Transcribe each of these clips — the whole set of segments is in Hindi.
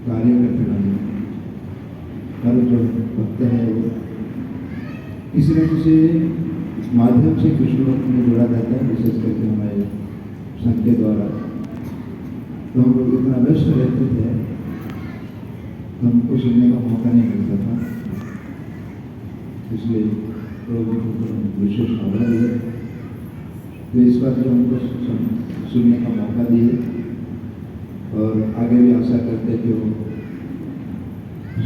कार्य में प्रणाली हर जो भक्त है वो किसी न किसी माध्यम से कृष्ण भक्त में जोड़ा जाता है, विशेष करके हमारे संघ के द्वारा। तो हम लोग इतना व्यस्त रहते थे, हमको सुनने का मौका नहीं मिलता था, इसलिए प्रभु को विशेष आभारी है। तो इस बार जो हमको सुनने का मौका दिए और आगे भी आशा करते हैं कि वो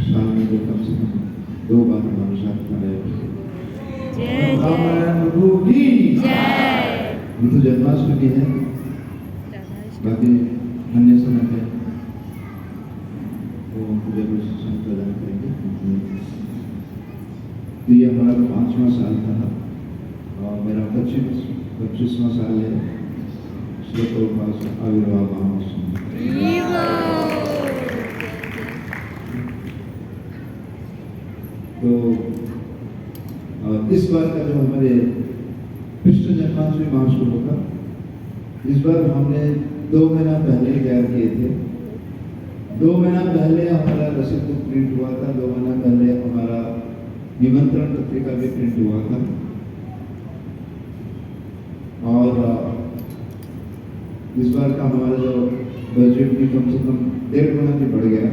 साल में जो कम से कम 2 बार हमारे साथ खड़े प्रभु की तो जन्माष्टमी है, बाकी अन्य समय पे वो हमको जरूर प्रदान करेंगे। तो ये हमारा 5वां साल था और मेरा 25वां साल है श्री प्रभुपाद आविर्भाव महोत्सव। तो इस बार का जो हमारे कृष्ण जन्माष्टमी महोत्सव होगा, इस बार हमने 2 महीना पहले तैयार किए थे। 2 महीना पहले हमारा रसीद बुक प्रिंट हुआ था, 2 महीना पहले हमारा निमंत्रण पत्रिका भी प्रिंट हुआ था और इस बार का हमारा जो बजट भी कम से कम 1.5 गुना भी बढ़ गया।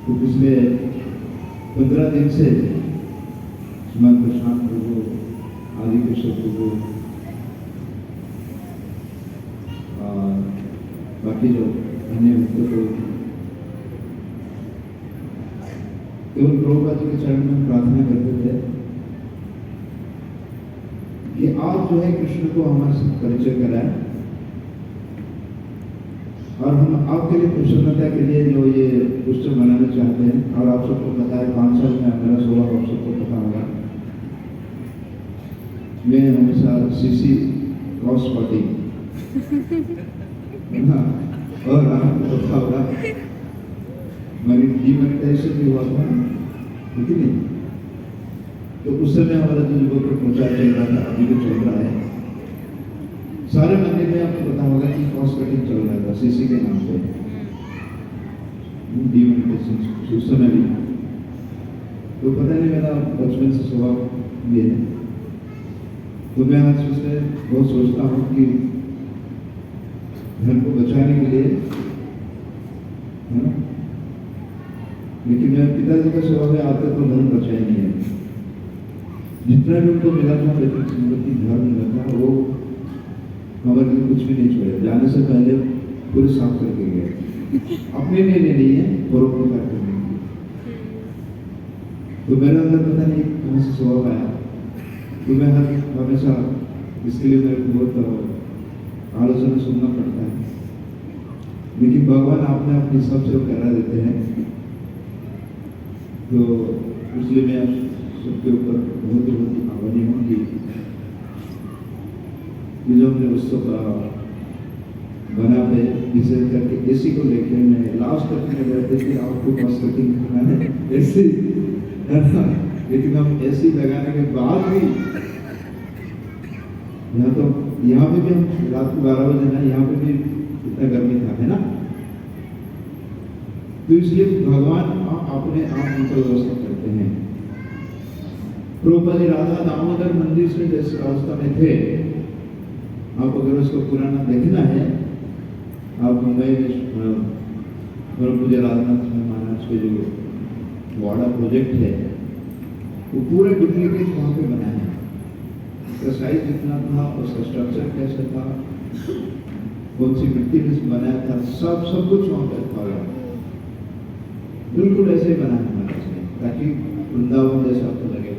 तो पिछले 15 दिन से श्रीमान प्रशांत प्रभु, आदि कृष्ण प्रभु और बाकी जो अन्य भक्तों को केवल प्रभुपाद जी के चरण में प्रार्थना करते थे कि आप जो है कृष्ण को हमारे साथ परिचय कराएं और हम आपके लिए प्रसन्नता के लिए जो ये उत्सव मनाना चाहते हैं। और आप सबको पता है 5 साल में मेरा 16 आप सबको पता होगा, मैं हमेशा सीसी क्रॉस कटिंग और आपको पता होगा मेरी डीमोनेटाइजेशन भी हुआ था, लेकिन नहीं तो उस समय हमारा जो युवक का प्रचार चल रहा था, अभी भी चल रहा है। सारे मंदिर में आपको पता होगा कि क्रॉस कटिंग चल रहा था सीसी के नाम पे, डीमोनेटाइजेशन उस समय भी। तो पता नहीं मेरा बचपन से स्वभाव ये है, तो मैं आज उससे बहुत सोचता हूँ कि धर्म को बचाने के लिए, है ना, लेकिन मेरे पिताजी का स्वभाव है आते तो धर्म बचाया नहीं है। जितना भी उनको मिला था, लेकिन संगति धर्म मिला था, वो हमारे लिए कुछ भी नहीं छोड़े। जाने से पहले पूरे साफ करके गए, अपने लिए नहीं है, परोपकार करने के लिए। तो मेरे अंदर पता नहीं कहाँ से स्वभाव आया, तो मैं हमेशा इसके लिए मेरे को बहुत आलोचना सुनना पड़ता है, लेकिन भगवान आपने अपनी सब सेवा करा देते हैं। तो इसलिए मैं आप सबके ऊपर बहुत ही आभारी हूँ कि ये जो हमने उत्सव बना पे, विशेष करके एसी को लेकर मैं लास्ट तक में रहते थे आपको बस कटिंग करना है एसी, लेकिन हम एसी लगाने के बाद भी यहाँ पे भी हम रात को 12 बजे ना, यहाँ पे भी इतना गर्मी था, है ना। तो इसलिए भगवान अपने आप उनका व्यवस्था करते हैं। प्रभुपाद जी राधा दामोदर मंदिर से जिस अवस्था में थे, आप अगर उसको पुराना देखना है, आप मुंबई में परम पूज्य राधानाथ महाराज के जो वाड़ा प्रोजेक्ट है, वो पूरे डुप्लीकेट वहाँ पे बना है। उसका साइज जितना था, उसका स्ट्रक्चर कैसा था, कौन सी मिट्टी में बनाया था, सब कुछ वहाँ पर था, बिल्कुल ऐसे ही बना है महाराज ने, ताकि वृंदावन जैसा आपको लगे।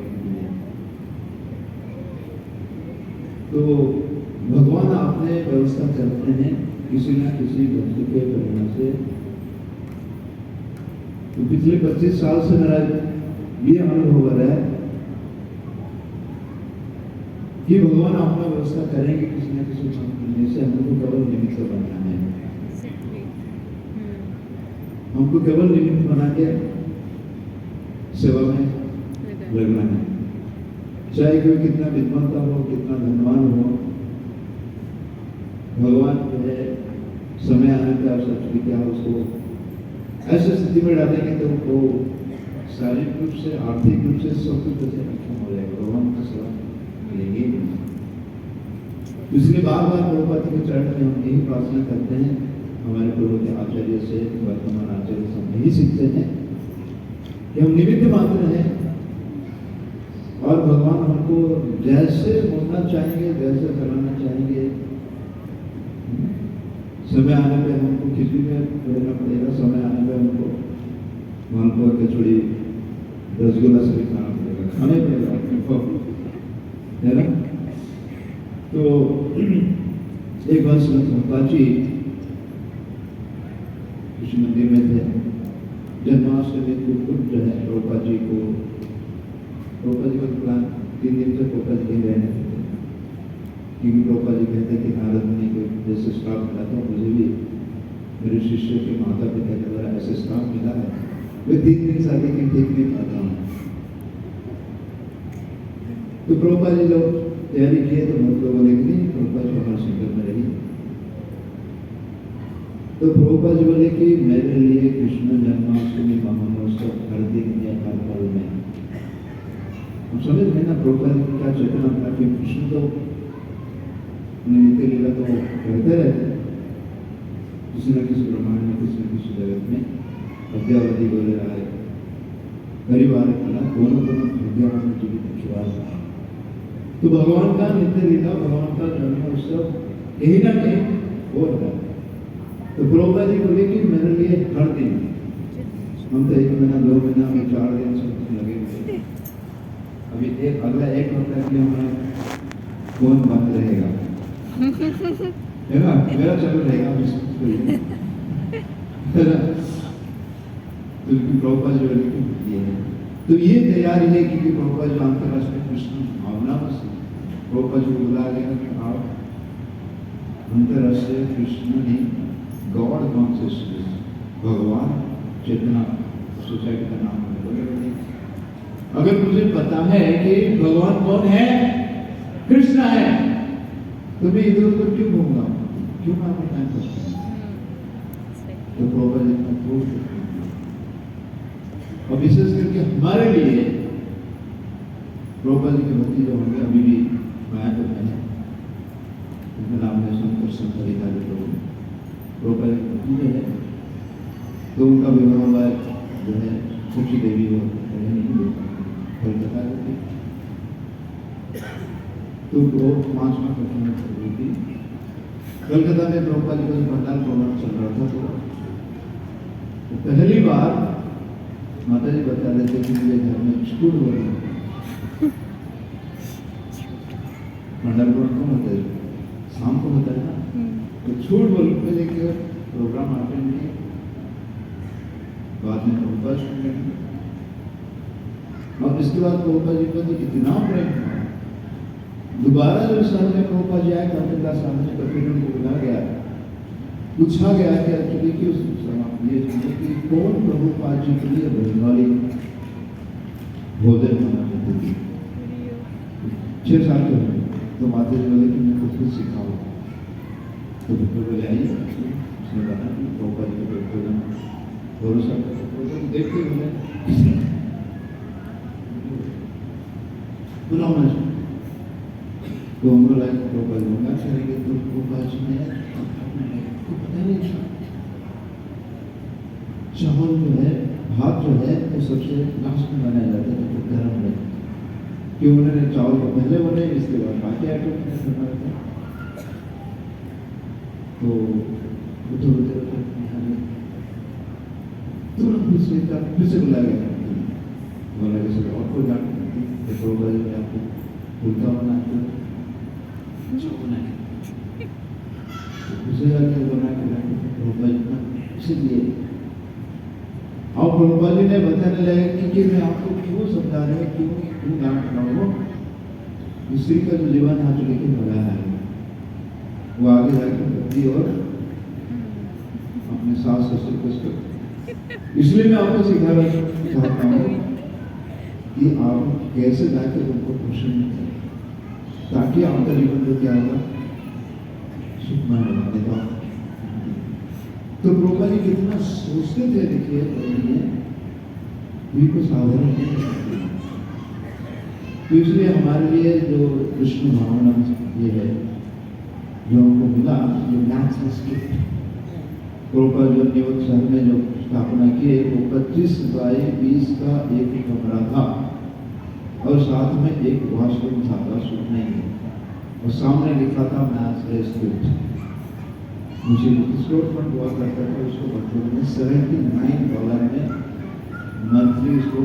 तो भगवान आपने व्यवस्था करते हैं किसी न किसी वस्तु के प्रेरणा से। तो पिछले 25 साल से मेरा ये अनुभव हो रहा है कि भगवान अपना व्यवस्था करेंगे किसी न किसी संपत्ति से। हमको केवल निमित्त बनना है, हमको केवल निमित्त बना के सेवा में लगना है। चाहे कोई कितना विद्वानता हो, कितना धनवान हो, भगवान जो है समय आने पे आप सोचिए क्या उसको ऐसे स्थिति में डालेंगे तो वो शारीरिक रूप से, आर्थिक रूप से, सब कुछ अच्छा हो जाएगा, भगवान का सेवा मिलेंगे ही नहीं। इसलिए बार बार प्रभुपाद के चरण में हम यही प्रार्थना करते हैं, हमारे प्रभु के आचार्य से, वर्तमान आचार्य से हम यही सीखते हैं कि हम निमित्त मात्र हैं और भगवान हमको जैसे बोलना चाहेंगे, जैसे चलाना चाहेंगे, समय आने पे हमको खिचड़ी में रहना पड़ेगा, समय आने पे हमको मालपुआ, कचौड़ी, रसगुल्ला से भी खाना पड़ेगा, खाने पड़ेगा, है ना। तो एक बार प्रभुपाद जी किसी मंदिर में थे, जन्माष्टमी को जो है प्रभुपाद जी को, प्रभुपाद जी का प्लान 3 दिन तक प्रभुपाद जी के रहने थे, क्योंकि प्रभुपाद जी कहते कि नारद मुनि को जैसे श्राप मिला था, मुझे भी मेरे शिष्य के माता पिता के द्वारा ऐसे श्राप मिला है, मैं 3 दिन से आगे की ठीक नहीं पाता हूँ। तो प्रभुपाद जी लोग तैयारी किए, तो मतलब बोले कि नहीं, प्रभुपाद जी हमारे संकट में रही। तो प्रभुपाद जी बोले कि मेरे लिए कृष्ण जन्माष्टमी महामहोत्सव हर दिन या हर पल में, हम समझ रहे ना प्रभुपाद जी क्या चेतना था कि कृष्ण तो नित्य लीला तो करते रहते, किसी न किसी ब्रह्मांड में, किसी न किसी जगत में अद्यावधि बोले रहा है, परिवार कला दोनों भाग्यवान जीवित विश्वास। तो भगवान का नित्य लीला, भगवान का जन्मोत्सव कहीं ना कहीं हो रहा है। तो प्रभुपाद जी बोले कि मेरे लिए हर दिन, हम तो 1 महीना 2 महीना में 4 दिन सब लगे हुए, अभी अगला 1 हफ्ता के लिए हमारा कौन बंद रहेगा, है ना, मेरा चालू रहेगा, है ना। तो प्रभुपाद जी बोले ये है, तो ये तैयारी है क्योंकि प्रभुपाद जी अंतरराष्ट्रीय कृष्ण भावना से प्रभुपाद जी को बुला लेगा कि आप अंतरराष्ट्रीय कृष्ण ने गॉड कॉन्शियसनेस, भगवान चेतना सोसाइटी का नाम है। अगर मुझे पता है कि भगवान कौन है, कृष्ण है, तो मैं इधर उधर क्यों घूमूंगा, क्यों मैं अपना टाइम करता हूँ। तो प्रभुपाद जी का प्रूफ, और विशेष करके हमारे लिए प्रभुपाद जी के भक्ति जो होंगे, अभी भी मायापुर में है, उनका नाम है शंकर संतरिकारी प्रभु, प्रभुपाद जी की भक्ति जो है, तो उनका विवाह जो है सुखी देवी वो कलकत्ता की, तो वो 5वां कक्षा में चल रही थी। कलकत्ता में प्रभुपाद जी का भंडार प्रोग्राम चल रहा था, तो पहली बार माता जी बता रहे थे कि मेरे घर में स्कूल हो रही है, भंडार प्रोग्राम कौन होता है, शाम को होता है ना, तो झूठ बोल के लेके प्रोग्राम अटेंड किए, बाद में प्रभुपाद सुन गए, और इसके बाद प्रभुपाद जी को तो इतना प्रेम हुआ, दोबारा जब शहर में प्रभुपाद जी आए कलकत्ता सामने, तो फिर उनको बुला गया, पूछा गया कि एक्चुअली क्यों ये कि कौन प्रभुपाद जी के लिए बंगाली भोजन बनाते थे। 6 साल के हुए, तो माता जी बोले कि मैं कुछ सिखाऊँ, तो बोले आइए, उसने कहा कि प्रभुपाद जी के भोजन भरोसा देखते हुए बुलाना, तो हम बोला प्रभुपाद जी क्या करेंगे, तो प्रभुपाद जी ने पता नहीं था, चावल जो है, भात जो है, वो सबसे लास्ट में बनाया जाता है, तो गर्म है, कि उन्होंने चावल को पहले बनाए, इसके बाद बाकी आइटम बनाया था। तो तुरंत फिर से बुलाया गया, बोला कि सर और कोई बात नहीं, आपको फुलका बना जो बनाए, उसे जाके बना के इसलिए और प्रभुपाद जी ने बताने लगे कि मैं आपको क्यों समझा रहे हैं, क्यों डांट रहा हूँ, स्त्री का जो जीवन हाथ लेके भगा है, वो आगे जाके भक्ति और अपने सास ससुर को, इसलिए मैं आपको सिखाना चाहता हूँ कि आप कैसे जाकर उनको प्रसन्न करें, ताकि आपका जीवन में क्या होगा, सुखमय होने का। तो प्रभुपाद जी कितना सोचते थे, देखिए ये कोई साधारण नहीं है। तो इसलिए हमारे लिए जो विष्णु भावना ये है जो हमको मिला, ये मैथ्स गिफ्ट। प्रभुपाद जो न्यूयॉर्क शहर में जो स्थापना किए वो 25 बाई 20 का एक कमरा था और साथ में एक वॉशरूम था, वॉशरूम नहीं और सामने लिखा था मैथ्स गिफ्ट। मुझे स्टोरफ्रंट हुआ करता था, उसको बच्चों में $79 में मंथली उसको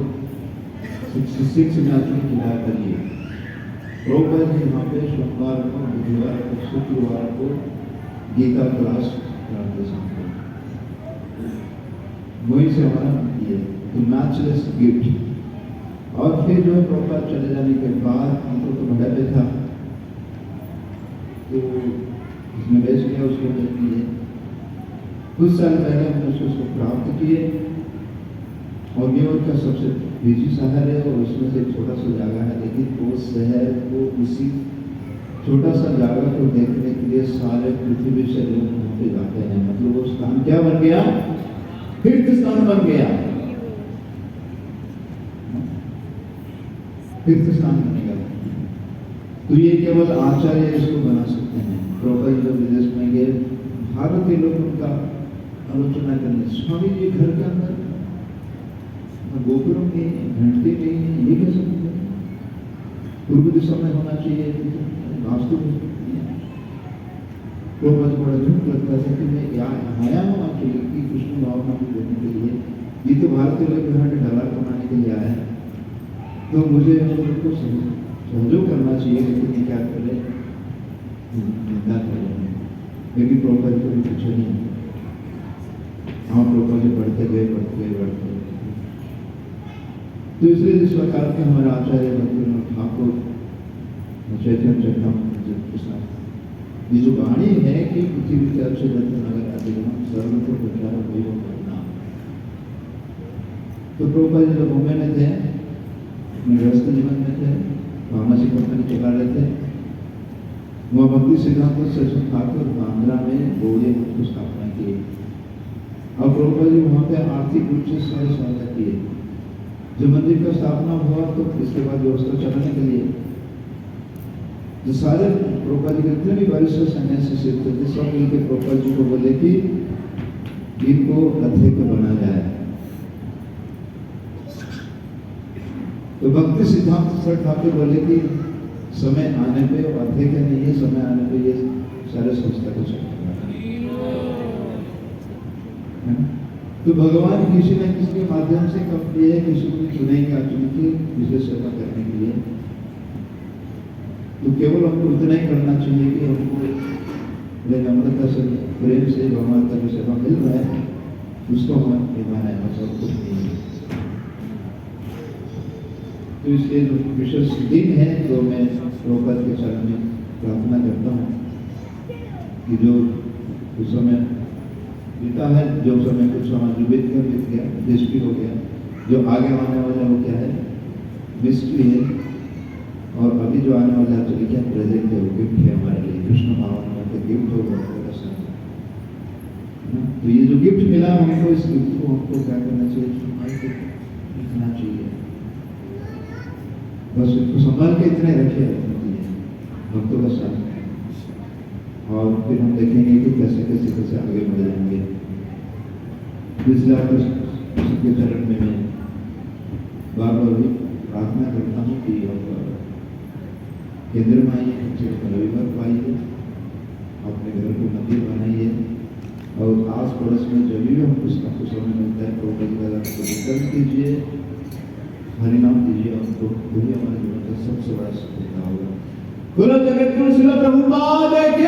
66 में आदमी किराया करिए। प्रभुपाद जी यहाँ पे सोमवार को, बुधवार को, शुक्रवार को गीता क्लास कराते हैं। वही से हमारा ये तो मैचलेस गिफ्ट। और फिर जो है प्रभुपाद चले जाने के बाद हमको तो बड़ा पे था, तो इसमें बेच किया उसको लिए कुछ साल पहले हमने उसको प्राप्त किए और न्यूयॉर्क का सबसे बिजी शहर है और उसमें से एक छोटा सा जगह है, लेकिन वो शहर को उसी छोटा सा जगह को देखने के लिए सारे पृथ्वी से लोग वहाँ पे जाते हैं। मतलब वो स्थान क्या बन गया, तीर्थ स्थान बन गया, तीर्थ स्थान बनेगा। तो ये केवल आचार्य इसको बना सकते हैं। प्रभुपाद जब विदेश में गए, भारतीय लोग उनका आलोचना करने, स्वामी जी घर के अंदर गोपुरम नहीं है, घंटी नहीं है, ये कैसे पूर्व दिशा में होना चाहिए, वास्तु में। प्रभुपाद बड़ा दुख लगता है कि मैं यहाँ आया हूँ एक्चुअली कि कृष्ण भावना को देने के लिए, ये तो भारतीय लोग यहाँ $1 कमाने के लिए आया है, तो मुझे उनको सहयोग करना चाहिए, लेकिन क्या करे, निंदा करें। लेकिन प्रभुपाद को भी कुछ नहीं, हाँ प्रभुपाद जी बढ़ते गए बढ़ते गए बढ़ते गए। तो इसलिए जिस प्रकार के हमारे आचार्य भक्तिविनोद ठाकुर चैतन्य चरितामृत के साथ ये जो वाणी है कि पृथ्वी के अच्छे दत्त नगर आदि सर्व को प्रचार वैभव करना। तो प्रभुपाद जी जब मुंबई में थे, गृहस्थ जीवन में थे, फार्मेसी कंपनी चला रहे थे, वह भक्ति सिद्धांत सचिन ठाकुर बांद्रा में बोले को स्थापना की और प्रभुपाद जी वहाँ पे आर्थिक रूप से सहायता किए। जब मंदिर का स्थापना हुआ तो इसके बाद व्यवस्था चलाने के लिए जो सारे प्रभुपाद जी के जितने भी वरिष्ठ सन्यासी सिद्ध थे, सब मिलकर प्रभुपाद जी को बोले कि इनको अध्यक्ष बना जाए। तो भक्ति सिद्धांत सर ठाकुर बोले कि समय आने पे अध्यक्ष नहीं है, समय आने पे ये सारे संस्था को चलाएगा। तो भगवान किसी न किसी के माध्यम से कब किए, किसी को चुनेंगे चुनके विशेष सेवा करने के लिए। तो केवल हमको इतना ही करना चाहिए कि हमको नम्रता से, प्रेम से भगवान का जो सेवा मिल रहा है उसको हम निभाना है, सब कुछ नहीं है। तो इसलिए जो विशेष दिन है तो मैं प्रभुपाद के चरण में प्रार्थना करता हूँ कि जो उस समय बीता है, जो समय कुछ समय जो बीत गया, देश भी हो गया, जो आगे आने वाला वो क्या है, मिस्ट्री है, और अभी जो आने वाला है तो क्या प्रेजेंट है, वो गिफ्ट है हमारे लिए, कृष्ण भावना का गिफ्ट होगा। तो ये जो गिफ्ट मिला हमको, इस गिफ्ट को हमको क्या करना चाहिए, रखना चाहिए, बस इसको संभाल के इतने रखे भक्तों का साथ। और फिर हम देखेंगे कि कैसे कैसे कैसे आगे बढ़ जाएंगे। पिछले के चरण में मैं बार बार भी प्रार्थना करता हूँ कि केंद्र में आइए, रविवार को आइए, अपने घर को मंदिर बनाइए और आस पड़ोस में जब भी हम कुछ समय मिलता है प्रभुपाद को वितरण कीजिए, हरिनाम दीजिए, हमको वही हमारे जीवन का सबसे बड़ा सफलता होगा। बोलो जगत गुरु श्रील प्रभुपाद की